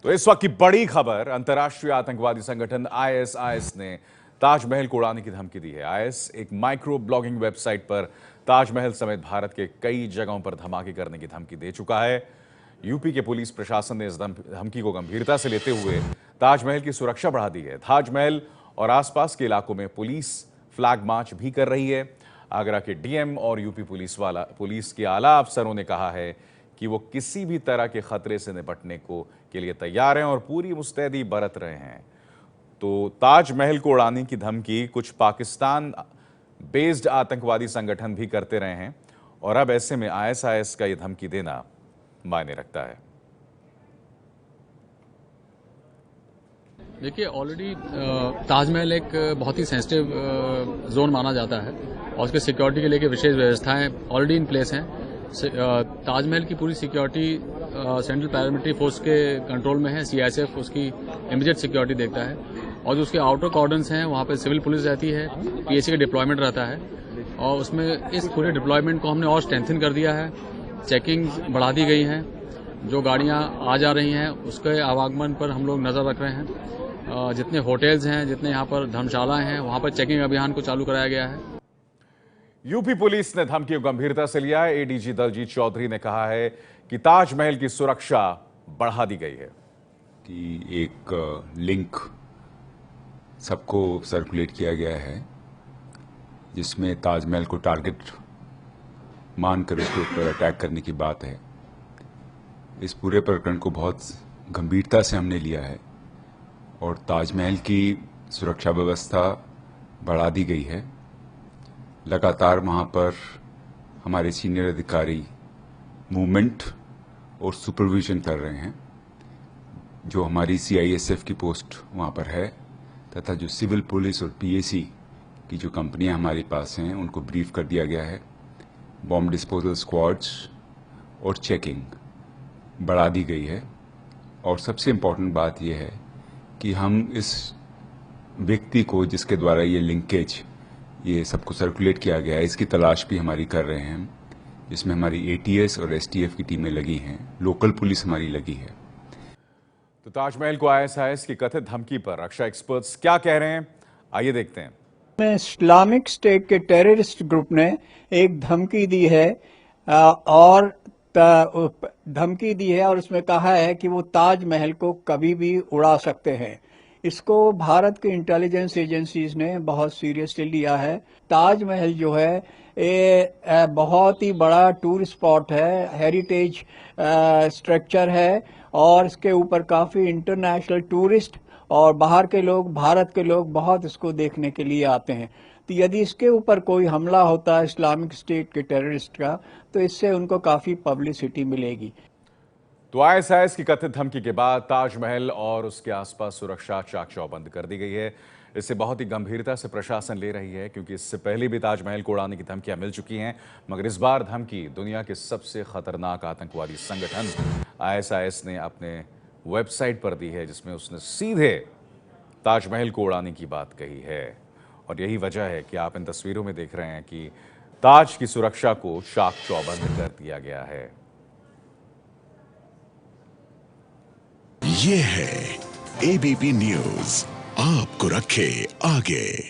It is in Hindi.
तो इस वक्त की बड़ी खबर, अंतर्राष्ट्रीय आतंकवादी संगठन आईएसआईएस ने ताजमहल को उड़ाने की धमकी दी है। आईएस एक माइक्रो ब्लॉगिंग वेबसाइट पर ताजमहल समेत भारत के कई जगहों पर धमाके करने की धमकी दे चुका है। यूपी के पुलिस प्रशासन ने इस धमकी को गंभीरता से लेते हुए ताजमहल की सुरक्षा बढ़ा दी है। ताजमहल और आसपास के इलाकों में पुलिस फ्लैग मार्च भी कर रही है। आगरा के डीएम और यूपी पुलिस के आला अफसरों ने कहा है कि वो किसी भी तरह के खतरे से निपटने के लिए तैयार हैं और पूरी मुस्तैदी बरत रहे हैं। तो ताजमहल को उड़ाने की धमकी कुछ पाकिस्तान बेस्ड आतंकवादी संगठन भी करते रहे हैं और अब ऐसे में आईएसआईएस का यह धमकी देना मायने रखता है। देखिए, ऑलरेडी ताजमहल एक बहुत ही सेंसिटिव जोन माना जाता है और उसके सिक्योरिटी के लिए विशेष व्यवस्थाएं ऑलरेडी इन प्लेस हैं। ताजमहल की पूरी सिक्योरिटी सेंट्रल पैरामिलिट्री फोर्स के कंट्रोल में है। सीआईएसएफ उसकी इमीडिएट सिक्योरिटी देखता है और जो उसके आउटर कॉर्डन्स हैं वहाँ पर सिविल पुलिस रहती है, पीएसी का डिप्लॉयमेंट रहता है और उसमें इस पूरे डिप्लॉयमेंट को हमने और स्ट्रेंथन कर दिया है। चेकिंग बढ़ा दी गई हैं। जो गाड़ियाँ आ जा रही हैं उसके आवागमन पर हम लोग नज़र रख रहे हैं। जितने होटल्स हैं, जितने यहाँ पर धर्मशालाएं हैं, वहाँ पर चेकिंग अभियान को चालू कराया गया है। यूपी पुलिस ने धमकी को गंभीरता से लिया है। एडीजी दलजीत चौधरी ने कहा है कि ताजमहल की सुरक्षा बढ़ा दी गई है। कि एक लिंक सबको सर्कुलेट किया गया है जिसमें ताजमहल को टारगेट मानकर उसके ऊपर अटैक करने की बात है। इस पूरे प्रकरण को बहुत गंभीरता से हमने लिया है और ताजमहल की सुरक्षा व्यवस्था बढ़ा दी गई है। लगातार वहाँ पर हमारे सीनियर अधिकारी मूवमेंट और सुपरविजन कर रहे हैं। जो हमारी सीआईएसएफ की पोस्ट वहाँ पर है तथा जो सिविल पुलिस और पीएसी की जो कंपनियां हमारे पास हैं उनको ब्रीफ कर दिया गया है। बॉम्ब डिस्पोजल स्क्वाड्स और चेकिंग बढ़ा दी गई है और सबसे इम्पोर्टेंट बात यह है कि हम इस व्यक्ति को जिसके द्वारा ये लिंकेज ये सबको सर्कुलेट किया गया है इसकी तलाश भी हमारी कर रहे हैं, जिसमें हमारी एटीएस और एसटीएफ की टीमें लगी हैं, लोकल पुलिस हमारी लगी है। तो ताजमहल को आईएसआईएस की कथित धमकी पर रक्षा एक्सपर्ट्स क्या कह रहे हैं, आइए देखते हैं। इस्लामिक स्टेट के टेररिस्ट ग्रुप ने एक धमकी दी है और धमकी दी है और उसमें कहा है कि वो ताजमहल को कभी भी उड़ा सकते हैं। इसको भारत के इंटेलिजेंस एजेंसीज ने बहुत सीरियसली लिया है। ताजमहल जो है ये बहुत ही बड़ा टूरिस्ट स्पॉट है, हेरिटेज स्ट्रक्चर है और इसके ऊपर काफी इंटरनेशनल टूरिस्ट और बाहर के लोग, भारत के लोग बहुत इसको देखने के लिए आते हैं। तो यदि इसके ऊपर कोई हमला होता है इस्लामिक स्टेट के टेररिस्ट का तो इससे उनको काफी पब्लिसिटी मिलेगी। तो आईएसआईएस की कथित धमकी के बाद ताजमहल और उसके आसपास सुरक्षा चाक चौबंद कर दी गई है। इसे बहुत ही गंभीरता से प्रशासन ले रही है क्योंकि इससे पहले भी ताजमहल को उड़ाने की धमकियां मिल चुकी हैं, मगर इस बार धमकी दुनिया के सबसे खतरनाक आतंकवादी संगठन आईएसआईएस ने अपने वेबसाइट पर दी है, जिसमें उसने सीधे ताजमहल को उड़ाने की बात कही है। और यही वजह है कि आप इन तस्वीरों में देख रहे हैं कि ताज की सुरक्षा को चाक चौबंद कर दिया गया है। ये है एबीपी न्यूज, आपको रखे आगे।